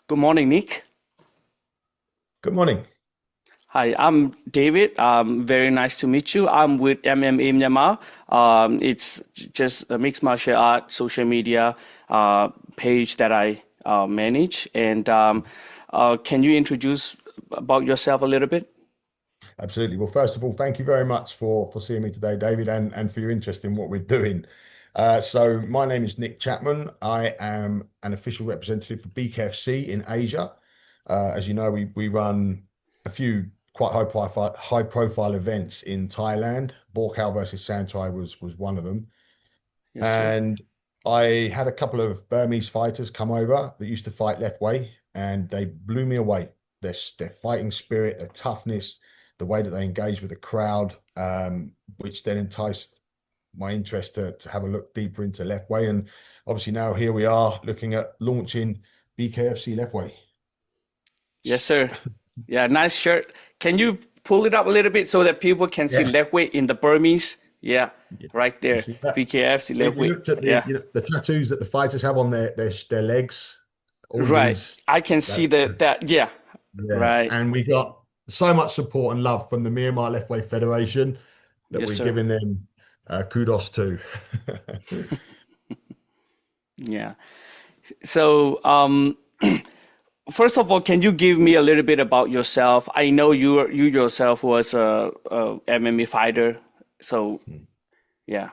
Good morning, Nick. Good morning. Hi, I'm David. Very nice to meet you. I'm with MMA Myanmar. It's just a mixed martial art social media page that I manage. And can you introduce about yourself a little bit? Absolutely. Well, first of all, thank you very much for seeing me today, David, and for your interest in what we're doing. So my name is Nick Chapman. I am an official representative for BKFC in Asia. As you know, we run a few quite high profile events in Thailand. Borkhao versus Santai was one of them. Yes, sir. And I had a couple of Burmese fighters come over that used to fight Lethwei, and they blew me away. Their fighting spirit, their toughness, the way that they engage with the crowd, which then enticed my interest to have a look deeper into Lethwei. And obviously now here we are looking at launching BKFC Lethwei. Yes, sir. Yeah, nice shirt. Can you pull it up a little bit so that people can see Yeah, Lethwei in the Burmese? Yeah, yeah. right You there. see that? BKFC We Lethwei. looked at the Yeah. the tattoos that the fighters have on their legs, all of Right. these. I can see That's that. Yeah. Yeah, Right. and we got so much support and love from the Myanmar Lethwei Federation that Yes, we're sir. giving them kudos to. Yeah. So, first of all, can you give me a little bit about yourself? I know you yourself was a MMA fighter. So, yeah.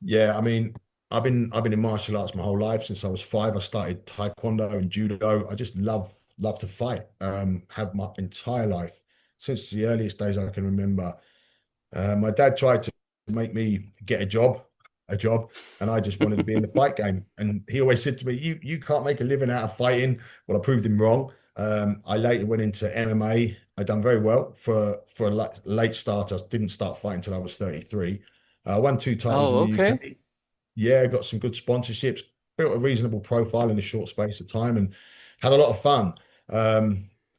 Yeah, I mean, I've been in martial arts my whole life since I was 5. I started taekwondo and judo. I just love to fight. Have my entire life since the earliest days I can remember. My dad tried to make me get a job, and I just wanted to be in the fight game. And he always said to me, "You can't make a living out of fighting." Well, I proved him wrong. I later went into MMA. I done very well for a late starter. I didn't start fighting until I was 33. I won 2 titles in Oh, the okay. UK. Yeah, got some good sponsorships, built a reasonable profile in a short space of time, and had a lot of fun.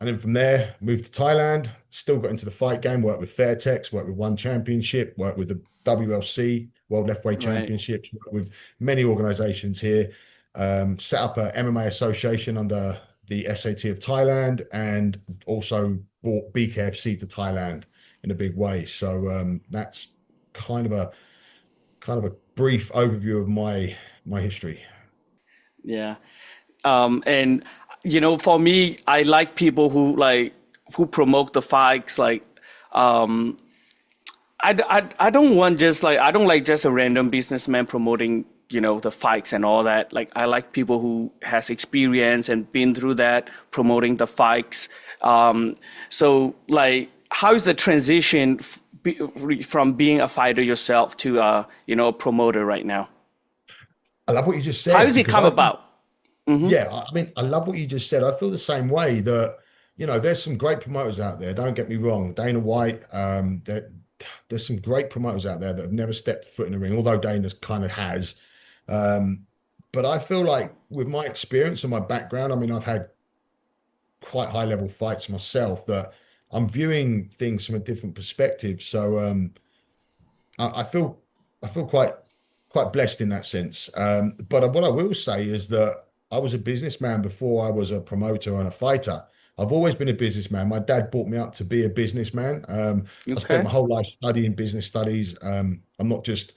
And then from there, moved to Thailand, still got into the fight game, worked with Fairtex, worked with One Championship, worked with the WLC, World Lethwei Right. Championships, worked with many organizations here, set up a MMA association under the SAT of Thailand, and also brought BKFC to Thailand in a big way. So that's kind of a brief overview of my history. Yeah. And for me, I like people who promote the fights. Um, I don't want just like I don't like just a random businessman promoting the fights and all that. Like I like people who has experience and been through that promoting the fights. So like how is the transition from being a fighter yourself to a promoter right now? I love what you just How said does it because come about? Hmm. yeah, I mean, I love what you just said. I feel the same way that, there's some great promoters out there. Don't get me wrong. Dana White, there's some great promoters out there that have never stepped foot in the ring, although Dana's kind of has. Um, but I feel like with my experience and my background, I mean, I've had quite high level fights myself that I'm viewing things from a different perspective. So, I feel quite blessed in that sense. But what I will say is that I was a businessman before I was a promoter and a fighter. I've always been a businessman. My dad brought me up to be a businessman. I spent Okay. my whole life studying business studies. I'm not just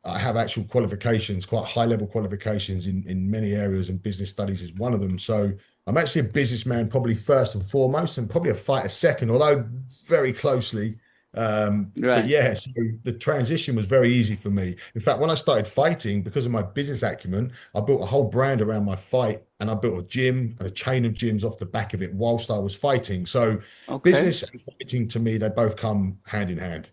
I have actual qualifications, quite high level qualifications in many areas, and business studies is one of them. So I'm actually a businessman, probably first and foremost, and probably a fighter second, although very closely. But Right. yeah, so the transition was very easy for me. In fact, when I started fighting, because of my business acumen, I built a whole brand around my fight, and I built a gym and a chain of gyms off the back of it whilst I was fighting. So Okay. business and fighting to me, they both come hand in hand.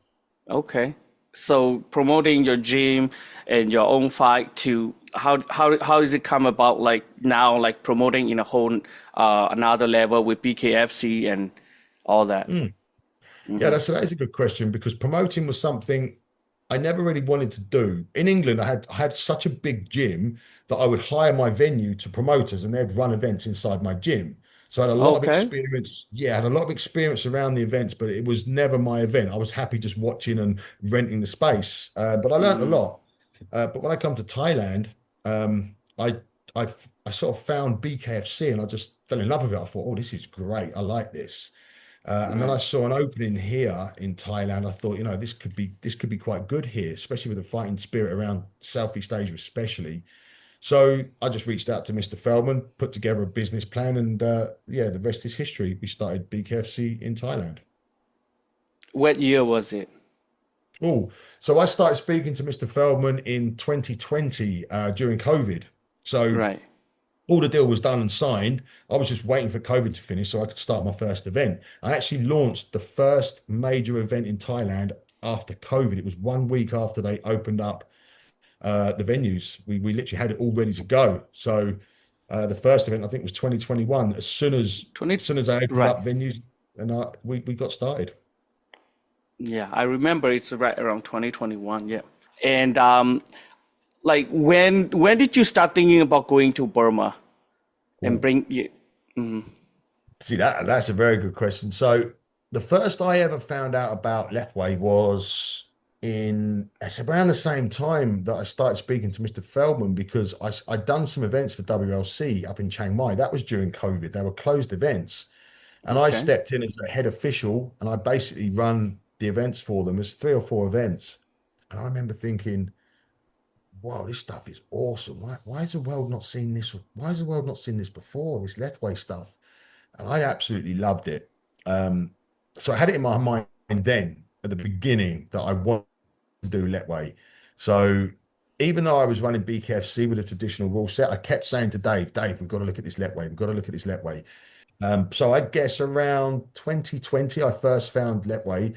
Okay. So promoting your gym and your own fight to how does it come about like now like promoting in a whole another level with BKFC and all that? Mm. Yeah, Hmm. that is a good question because promoting was something I never really wanted to do. In England, I had such a big gym that I would hire my venue to promoters and they'd run events inside my gym. So I had a lot of Okay. experience. Yeah, I had a lot of experience around the events, but it was never my event. I was happy just watching and renting the space. But I learned a Mm. lot. But when I come to Thailand, I I sort of found BKFC and I just fell in love with it. I thought, oh, this is great. I like this. And then I Right. saw an opening here in Thailand. I thought, this could be quite good here, especially with the fighting spirit around Southeast Asia, especially. So I just reached out to Mr. Feldman, put together a business plan, and yeah, the rest is history. We started BKFC in Thailand. What year was it? Oh, so I started speaking to Mr. Feldman in 2020 during COVID. So Right. all the deal was done and signed. I was just waiting for COVID to finish so I could start my first event. I actually launched the first major event in Thailand after COVID. It was 1 week after they opened up the venues. We literally had it all ready to go. So the first event I think was 2021. As soon as 20, as soon as I opened right. up venues, and we got started. Yeah, I remember it's right around 2021. Yeah. And like when did you start thinking about going to Burma and Cool. bring you? Mhm. See that's a very good question. So the first I ever found out about Lethwei was it's around the same time that I started speaking to Mr. Feldman because I'd done some events for WLC up in Chiang Mai. That was during COVID. They were closed events. And I Okay. stepped in as a head official and I basically run the events for them. There's 3 or 4 events. And I remember thinking, wow, this stuff is awesome. Why has the world not seen this? Why has the world not seen this before? This Lethwei stuff. And I absolutely loved it. Um, so I had it in my mind then at the beginning that I wanted to do Lethwei. So even though I was running BKFC with a traditional rule set, I kept saying to Dave, we've got to look at this Lethwei. We've got to look at this Lethwei. So I guess around 2020, I first found Lethwei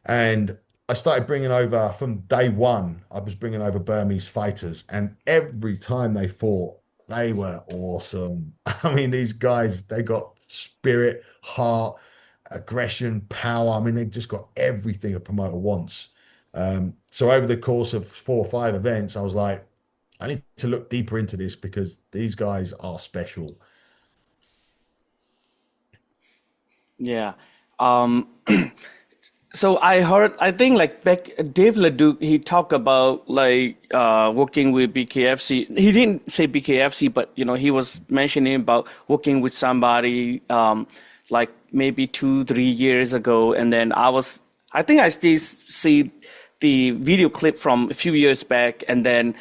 and I started bringing over from day one, I was bringing over Burmese fighters. And every time they fought, they were awesome. I mean, these guys, they got spirit, heart, aggression, power. I mean, they just got everything a promoter wants. So over the course of 4 or 5 events, I was like, I need to look deeper into this because these guys are special. Yeah. Um, so I heard, I think like back Dave Leduc, he talked about like working with BKFC. He didn't say BKFC, but he was mentioning about working with somebody like maybe 2, 3 years ago, and then I think I still see the video clip from a few years back, and then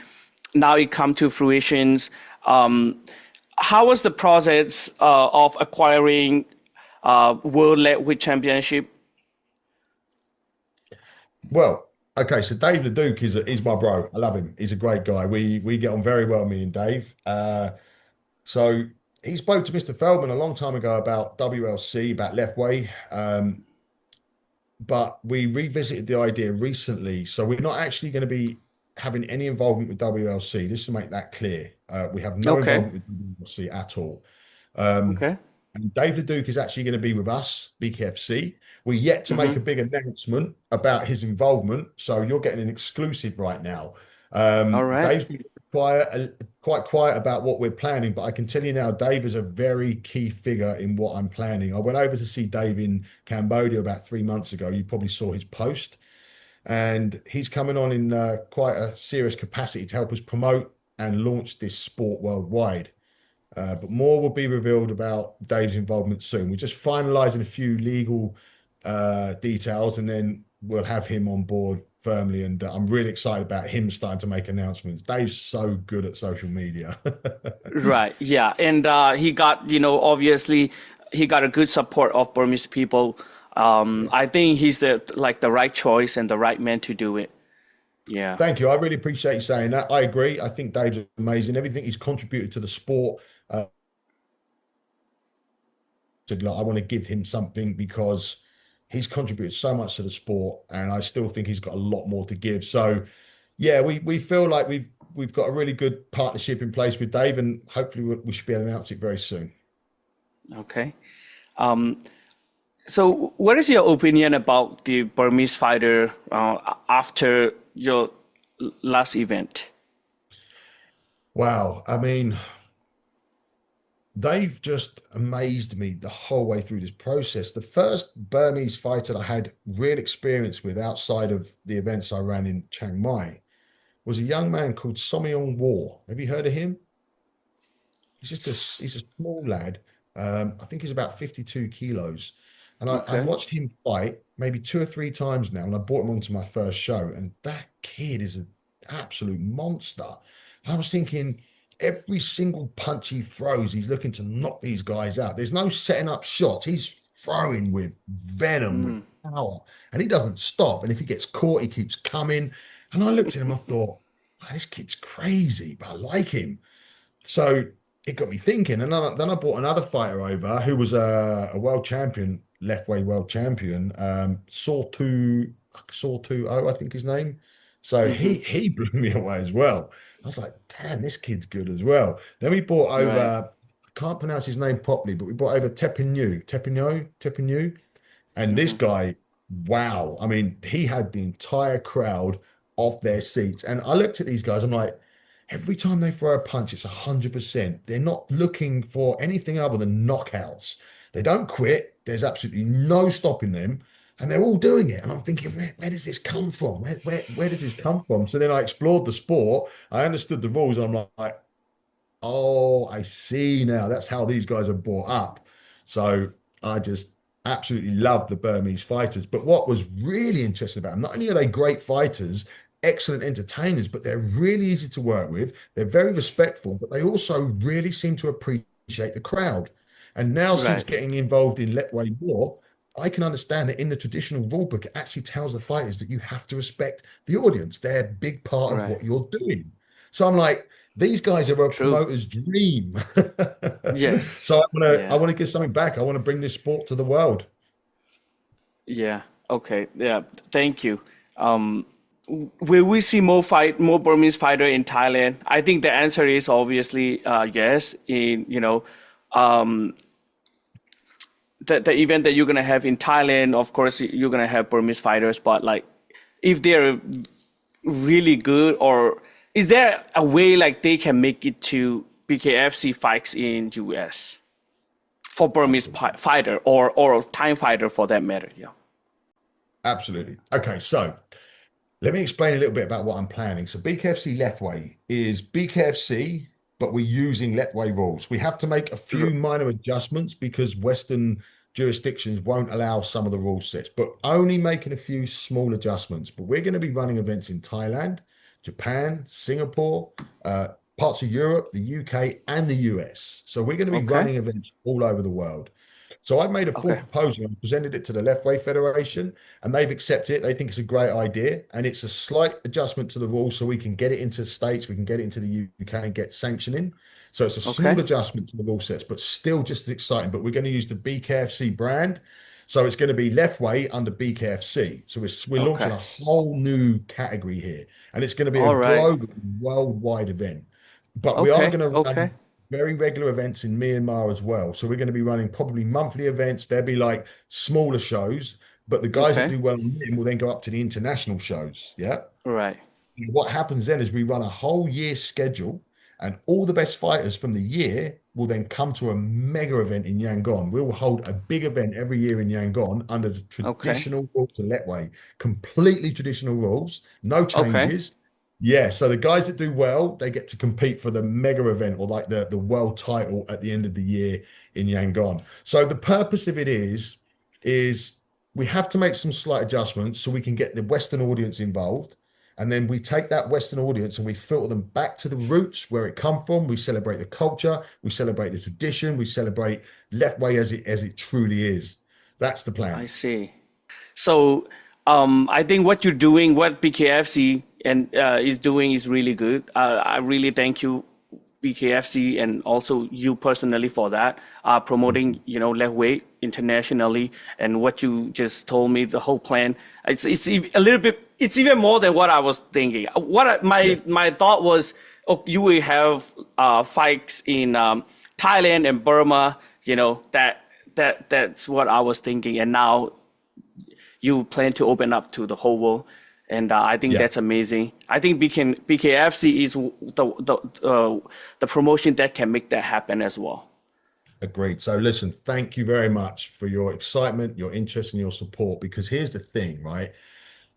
now it come to fruition. Um, how was the process of acquiring World Lightweight Championship? Well, okay, so Dave Leduc is my bro. I love him. He's a great guy. We get on very well, me and Dave. So he spoke to Mr. Feldman a long time ago about WLC, about Lethwei. But we revisited the idea recently. So we're not actually going to be having any involvement with WLC. Just to make that clear. We have no Okay, involvement with WLC at all. Um, okay. and David Duke is actually going to be with us, BKFC. We're yet to make Mm-hmm. a big announcement about his involvement, so you're getting an exclusive right now. All right. Dave's been quite quiet about what we're planning, but I can tell you now, Dave is a very key figure in what I'm planning. I went over to see Dave in Cambodia about 3 months ago. You probably saw his post, and he's coming on in quite a serious capacity to help us promote and launch this sport worldwide. But more will be revealed about Dave's involvement soon. We're just finalizing a few legal details and then we'll have him on board firmly. And I'm really excited about him starting to make announcements. Dave's so good at social media. Right. Yeah. And he got, obviously he got a good support of Burmese people. Yeah. I think he's the right choice and the right man to do it. Yeah. Thank you. I really appreciate you saying that. I agree. I think Dave's amazing. Everything he's contributed to the sport. Said, look, I want to give him something because he's contributed so much to the sport, and I still think he's got a lot more to give. So, yeah, we feel like we've got a really good partnership in place with Dave, and hopefully we should be able to announce it very soon. Okay. Um, so what is your opinion about the Burmese fighter after your last event? Wow, I mean, they've just amazed me the whole way through this process. The first Burmese fighter I had real experience with outside of the events I ran in Chiang Mai was a young man called Sommyong War. Have you heard of him? he's a small lad. I think he's about 52 kilos. And I've Okay. watched him fight maybe two or three times now, and I brought him onto my first show. And that kid is an absolute monster. And I was thinking, every single punch he throws, he's looking to knock these guys out. There's no setting up shots. He's throwing with venom, with Mm. power, and he doesn't stop. And if he gets caught, he keeps coming. And I looked at him, I thought, "Man, this kid's crazy, but I like him." So it got me thinking. And then I brought another fighter over who was a world champion, Lethwei world champion, Sawtu, I think his name. So Hmm. he blew me away as well. I was like, damn, this kid's good as well. Then we brought Right. over, I can't pronounce his name properly, but we brought over Tepinyo. And this Hmm. guy, wow. I mean, he had the entire crowd off their seats. And I looked at these guys, I'm like, every time they throw a punch, it's 100%. They're not looking for anything other than knockouts. They don't quit. There's absolutely no stopping them. And they're all doing it. And I'm thinking, where does this come from? Where does this come from? So then I explored the sport. I understood the rules. And I'm like, oh, I see now. That's how these guys are brought up. So I just absolutely love the Burmese fighters. But what was really interesting about them, not only are they great fighters, excellent entertainers, but they're really easy to work with. They're very respectful, but they also really seem to appreciate the crowd. And now, since Right. getting involved in Lethwei War, I can understand that in the traditional rule book, it actually tells the fighters that you have to respect the audience. They're a big part of Right. what you're doing. So I'm like, these guys are a True. promoter's dream. Yes. So I Yeah. want to give something back. I want to bring this sport to the world. Yeah. Okay. Yeah. Thank you. Um, will we see more Burmese fighter in Thailand? I think the answer is obviously yes. In um, the event that you're gonna have in Thailand, of course you're gonna have Burmese fighters, but like if they're really good, or is there a way like they can make it to BKFC fights in US for Burmese Absolutely. fighter or Thai fighter for that matter? Yeah. Absolutely. Okay, so let me explain a little bit about what I'm planning. So BKFC Lethwei is BKFC, but we're using Lethwei rules. We have to make a few minor adjustments because Western jurisdictions won't allow some of the rule sets, but only making a few small adjustments. But we're going to be running events in Thailand, Japan, Singapore, parts of Europe, the UK, and the US. So we're going to be Okay. running events all over the world. So I've made a full Okay. proposal and presented it to the Lethwei Federation, and they've accepted it. They think it's a great idea, and it's a slight adjustment to the rules so we can get it into the States, we can get it into the UK and get sanctioning. So it's a small Okay. adjustment to the rule sets, but still just as exciting. But we're going to use the BKFC brand. So it's going to be Lethwei under BKFC. So we're launching Okay. a whole new category here, and it's going to be a All right. global, worldwide event. But we are Okay. going to Okay. run very regular events in Myanmar as well. So we're going to be running probably monthly events. There'll be like smaller shows, but the guys that Okay. do well on them will then go up to the international shows. Yeah. Right. And what happens then is we run a whole year schedule, and all the best fighters from the year will then come to a mega event in Yangon. We will hold a big event every year in Yangon under the Okay. traditional rules of Letway, completely traditional rules, no Okay. changes. Yeah, so the guys that do well, they get to compete for the mega event or like the world title at the end of the year in Yangon. So the purpose of it is we have to make some slight adjustments so we can get the Western audience involved. And then we take that Western audience and we filter them back to the roots where it come from. We celebrate the culture, we celebrate the tradition, we celebrate Lethwei as it truly is. That's the I plan. see. So, I think what you're doing, what BKFC and is doing, is really good. I really thank you, BKFC, and also you personally for that, promoting Lethwei internationally, and what you just told me, the whole plan. A little bit. It's even more than what I was thinking. Yeah, My thought was, oh, you will have fights in Thailand and Burma. That's what I was thinking, and now you plan to open up to the whole world, and I think yeah, that's amazing. I think BKFC is the promotion that can make that happen as well. agreed. So listen, thank you very much for your excitement, your interest, and your support. Because here's the thing, right?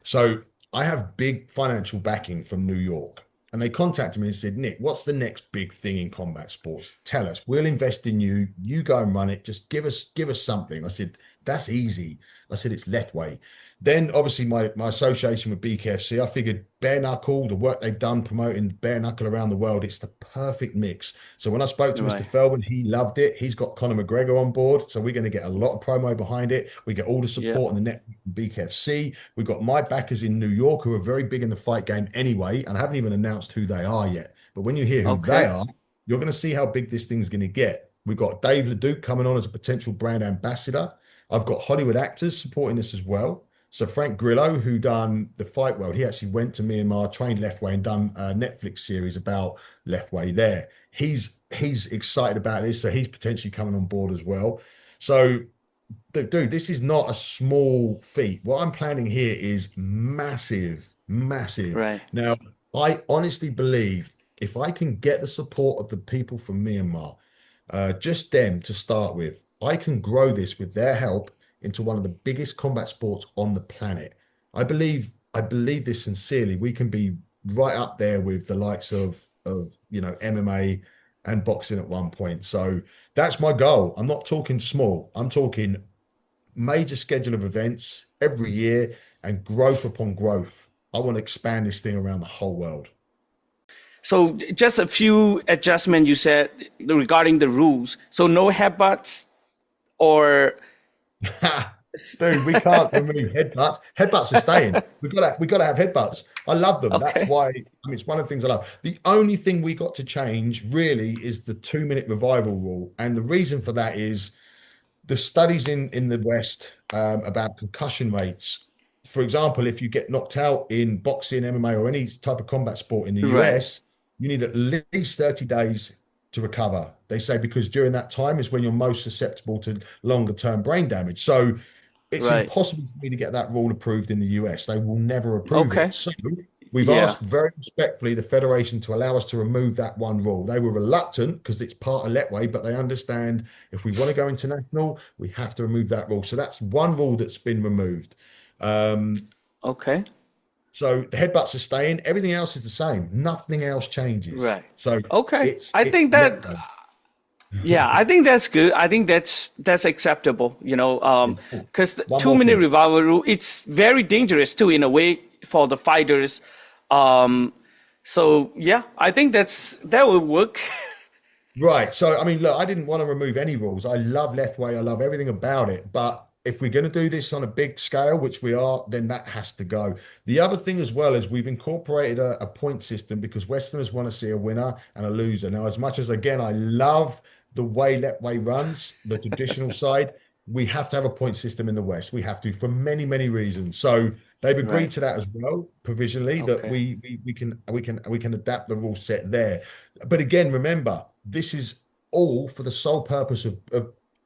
So I have big financial backing from New York. and they contacted me and said, Nick, what's the next big thing in combat sports? Tell us. We'll invest in you. You go and run it. Just give us something. I said, that's easy. I said, it's Lethwei. Then obviously my association with BKFC, I figured bare knuckle, the work they've done promoting bare knuckle around the world, it's the perfect mix. So when I spoke to Mr. Right. Feldman, he loved it. He's got Conor McGregor on board. So we're going to get a lot of promo behind it. We get all the Yeah. support on the net from BKFC. We've got my backers in New York who are very big in the fight game anyway, and I haven't even announced who they are yet. But when you hear who they Okay. are, you're going to see how big this thing's going to get. We've got Dave Leduc coming on as a potential brand ambassador. I've got Hollywood actors supporting this as well. So Frank Grillo, who done the Fight World, he actually went to Myanmar, trained Lethwei, and done a Netflix series about Lethwei there. He's excited about this, so he's potentially coming on board as well. So, dude, this is not a small feat. What I'm planning here is massive, massive. Right. Now, I honestly believe if I can get the support of the people from Myanmar, just them to start with, I can grow this with their help into one of the biggest combat sports on the planet. I believe this sincerely. We can be right up there with the likes of MMA and boxing at one point. So that's my goal. I'm not talking small. I'm talking major schedule of events every year and growth upon growth. I want to expand this thing around the whole world. So just a few adjustments you said regarding the rules. So no headbutts or Dude, we can't remove headbutts. Headbutts are staying. We gotta have headbutts. I love them. That's okay. why, I mean, it's one of the things I love. The only thing we got to change really is the 2 minute revival rule. And the reason for that is the studies in the West about concussion rates. For example, if you get knocked out in boxing, MMA, or any type of combat sport in the Right. US, you need at least 30 days to recover. They say because during that time is when you're most susceptible to longer term brain damage. So it's Right. impossible for me to get that rule approved in the US. They will never approve it. Okay. So we've Yeah. asked very respectfully the Federation to allow us to remove that one rule. They were reluctant because it's part of Letway, but they understand if we want to go international, we have to remove that rule. So that's one rule that's been removed. Um, Okay. so the headbutts are staying. Everything else is the same. Nothing else changes. Right. So Okay. it's I it's think that Letway. yeah, I think that's good. I think that's acceptable, Oh, because the one more 2 minute thing. revival rule, it's very dangerous too in a way for the fighters. Um, so yeah, I think that will work. Right. So, I mean, look, I didn't want to remove any rules. I love Lethway. I love everything about it. But if we're going to do this on a big scale, which we are, then that has to go. The other thing as well is we've incorporated a point system because Westerners want to see a winner and a loser. Now, as much as, again, I love the way Lethway runs, the traditional side, we have to have a point system in the West. We have to for many, many reasons. So they've agreed Right. to that as well, provisionally, that Okay. we can adapt the rule set there. But again, remember, this is all for the sole purpose of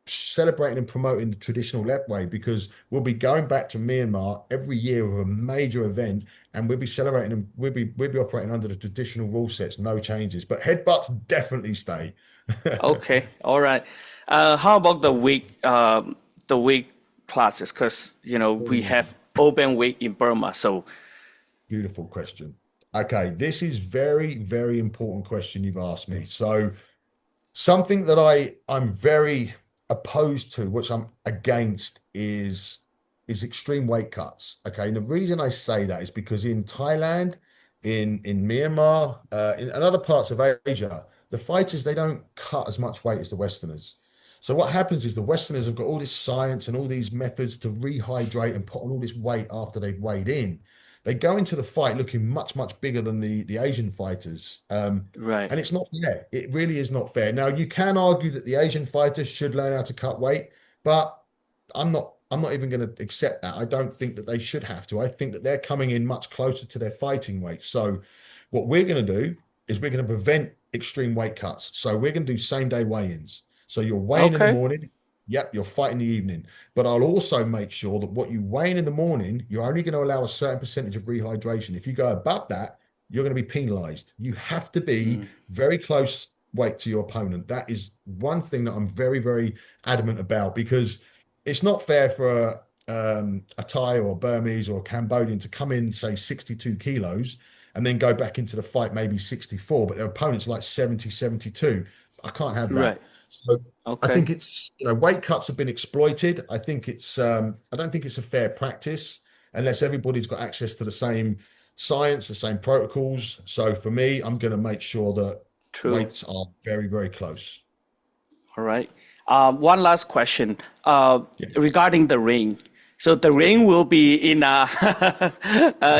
celebrating and promoting the traditional Lepway because we'll be going back to Myanmar every year with a major event and we'll be celebrating and we'll be operating under the traditional rule sets, no changes. But headbutts definitely stay. Okay. All right. How about the weight classes? Because we Oh, have open weight in Burma. So beautiful question. Okay, this is very, very important question you've asked me. So something that I'm very opposed to, which I'm against, is extreme weight cuts. Okay, and the reason I say that is because in Thailand, in Myanmar, in other parts of Asia, the fighters they don't cut as much weight as the Westerners. So what happens is the Westerners have got all this science and all these methods to rehydrate and put on all this weight after they've weighed in. They go into the fight looking much, much bigger than the Asian fighters. right. And it's not fair. It really is not fair. Now, you can argue that the Asian fighters should learn how to cut weight, but I'm not even going to accept that. I don't think that they should have to. I think that they're coming in much closer to their fighting weight. So what we're going to do is we're going to prevent extreme weight cuts. So we're going to do same day weigh-ins. So you're weighing in the Okay. morning. Yep, you're fighting in the evening. But I'll also make sure that what you weigh in the morning, you're only going to allow a certain percentage of rehydration. If you go above that, you're going to be penalized. You have to be Mm. very close weight to your opponent. That is one thing that I'm very, very adamant about because it's not fair for a Thai or Burmese or Cambodian to come in, say 62 kilos, and then go back into the fight maybe 64, but their opponent's like 70, 72. I can't have Right. that. So I Okay. think it's, weight cuts have been exploited. I think I don't think it's a fair practice unless everybody's got access to the same science, the same protocols. So for me, I'm going to make sure that True. weights are very, very close. All right. One last question Yeah. regarding the ring. So the ring will be in a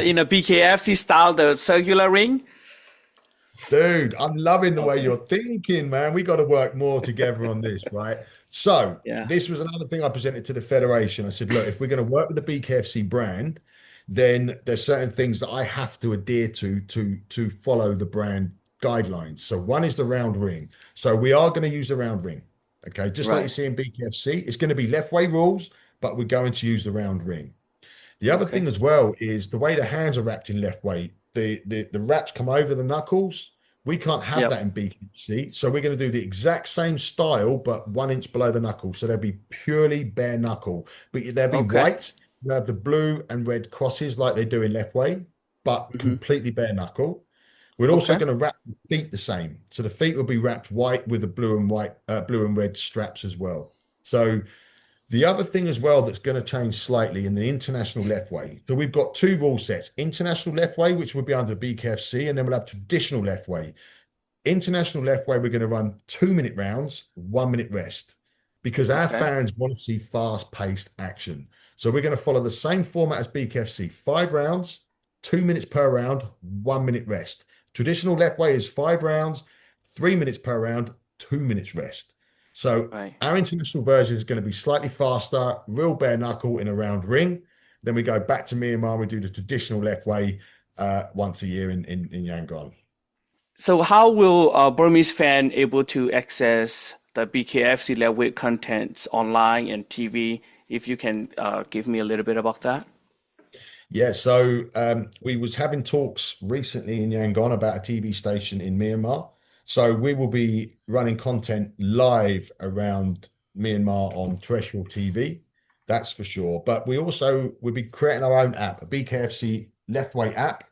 in a BKFC style, the circular ring. Dude, I'm loving the way Okay. you're thinking, man. We got to work more together on this, right? So, Yeah. this was another thing I presented to the federation. I said, look, if we're going to work with the BKFC brand, then there's certain things that I have to adhere to follow the brand guidelines. So, one is the round ring. So, we are going to use the round ring. Okay, just like you Right. see in BKFC, it's going to be Lethwei rules, but we're going to use the round ring. The other Okay. thing as well is the way the hands are wrapped in left way. The wraps come over the knuckles. We can't have Yep. that in BKC. So we're going to do the exact same style, but 1 inch below the knuckle. So they'll be purely bare knuckle, but they'll be Okay. white. You have the blue and red crosses like they do in left way, but Hmm. completely bare knuckle. We're also Okay. going to wrap the feet the same. So the feet will be wrapped white with the blue and red straps as well. So the other thing as well that's going to change slightly in the international left way. So we've got two rule sets: international left way, which will be under BKFC, and then we'll have traditional left way. International left way, we're going to run 2 minute rounds, 1 minute rest, because our Okay. fans want to see fast-paced action. So we're going to follow the same format as BKFC: 5 rounds, 2 minutes per round, 1 minute rest. Traditional left way is 5 rounds, 3 minutes per round, 2 minutes rest. So Right. our international version is going to be slightly faster, real bare knuckle in a round ring. Then we go back to Myanmar. We do the traditional left way once a year in Yangon. So how will a Burmese fan able to access the BKFC Lethwei contents online and TV? If you can give me a little bit about that. Yeah, so we was having talks recently in Yangon about a TV station in Myanmar. So we will be running content live around Myanmar on terrestrial TV. That's for sure. But we also will be creating our own app, a BKFC Lethway app,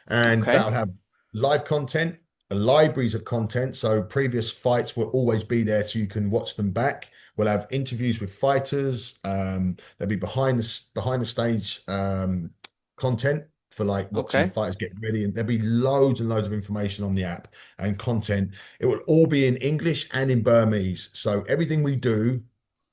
and Okay. that'll have live content, libraries of content. So previous fights will always be there, so you can watch them back. We'll have interviews with fighters. There'll be behind the stage content for like watching the Okay. fighters get ready, and there'll be loads and loads of information on the app and content. It will all be in English and in Burmese. So everything we do,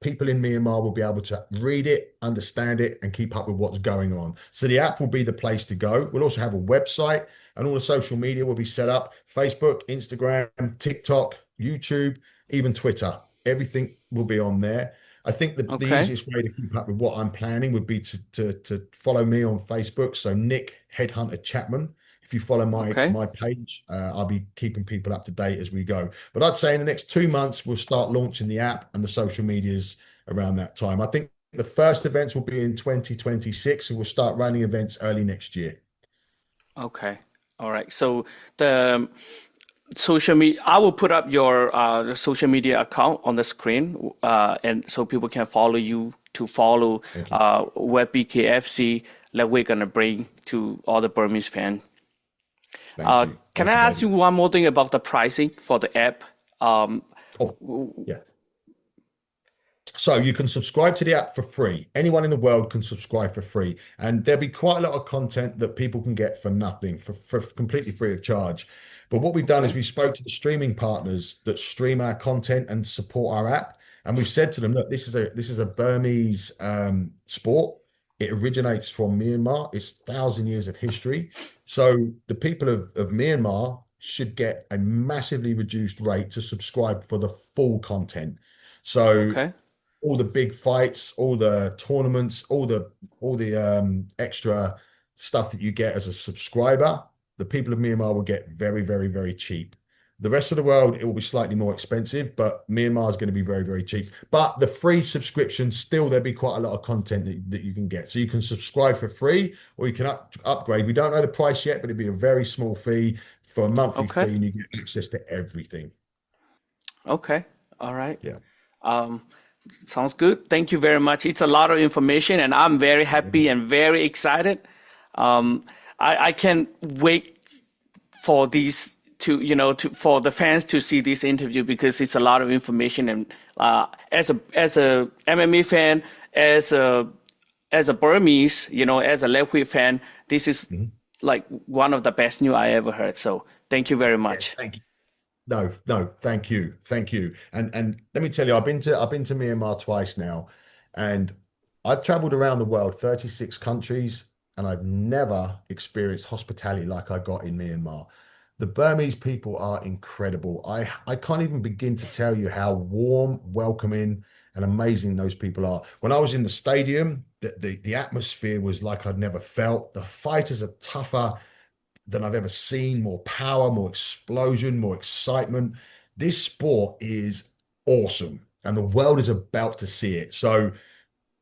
people in Myanmar will be able to read it, understand it, and keep up with what's going on. So the app will be the place to go. We'll also have a website, and all the social media will be set up: Facebook, Instagram, TikTok, YouTube, even Twitter. Everything will be on there. I think the Okay. easiest way to keep up with what I'm planning would be to follow me on Facebook. So Nick Headhunter Chapman. If you follow my Okay. my page, I'll be keeping people up to date as we go. But I'd say in the next 2 months, we'll start launching the app and the social medias around that time. I think the first events will be in 2026, and we'll start running events early next year. Okay. All right. So the social media, I will put up your social media account on the screen, and so people can follow you to follow Thank you. what BKFC that we're gonna bring to all the Burmese fans. Thank you. Can I Thank you, ask you David. one more thing about the pricing for the app? Um, Oh, yeah. So you can subscribe to the app for free. Anyone in the world can subscribe for free, and there'll be quite a lot of content that people can get for nothing, for completely free of charge. But what we've done is okay. we spoke to the streaming partners that stream our content and support our app, and we've said to them, look, this is a Burmese sport. It originates from Myanmar. It's 1,000 years of history. So the people of Myanmar should get a massively reduced rate to subscribe for the full content. So Okay. all the big fights, all the tournaments, all the extra stuff that you get as a subscriber, the people of Myanmar will get very, very, very cheap. The rest of the world, it will be slightly more expensive, but Myanmar is going to be very, very cheap. But the free subscription, still, there'll be quite a lot of content that you can get. So you can subscribe for free, or you can upgrade. We don't know the price yet, but it'd be a very small fee for a monthly Okay. fee, and you get access to everything. Okay. All right. Yeah. Um, Sounds good. Thank you very much. It's a lot of information, and I'm very happy and very excited. I can't wait for these to for the fans to see this interview because it's a lot of information and as a MMA fan, as a Burmese, as a Lethwei fan, this is Mhm. like one of the best news I ever heard. So thank you very Yeah, much. thank you. No, no, thank you, thank you. And let me tell you, I've been to Myanmar twice now, and I've traveled around the world, 36 countries, and I've never experienced hospitality like I got in Myanmar. The Burmese people are incredible. I can't even begin to tell you how warm, welcoming, and amazing those people are. When I was in the stadium, the atmosphere was like I'd never felt. The fighters are tougher than I've ever seen, more power, more explosion, more excitement. This sport is awesome, and the world is about to see it. So,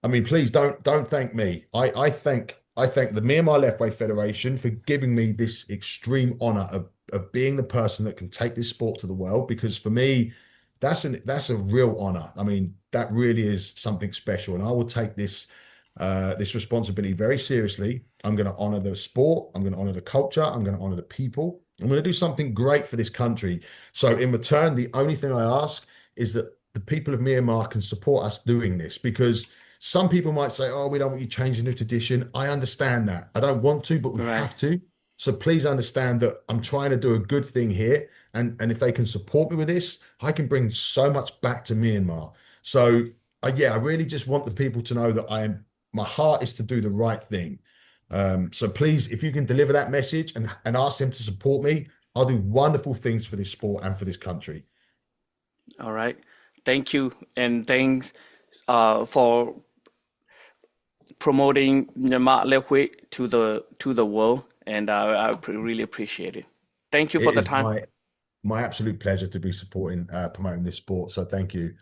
I mean, please don't thank me. I thank the Myanmar Lethwei Federation for giving me this extreme honor of being the person that can take this sport to the world. Because for me, that's a real honor. I mean, that really is something special, and I will take this responsibility very seriously. I'm going to honor the sport. I'm going to honor the culture. I'm going to honor the people. I'm going to do something great for this country. So in return, the only thing I ask is that the people of Myanmar can support us doing this because some people might say, oh, we don't want you changing the tradition. I understand that. I don't want to, but we Right. have to. So please understand that I'm trying to do a good thing here. And if they can support me with this, I can bring so much back to Myanmar. So yeah, I really just want the people to know that my heart is to do the right thing. So please, if you can deliver that message and ask them to support me, I'll do wonderful things for this sport and for this country. All right. Thank you, and thanks for promoting Myanmar Lethwei to the world, and really appreciate it. Thank you for It the is time. my absolute pleasure to be supporting promoting this sport. So thank you.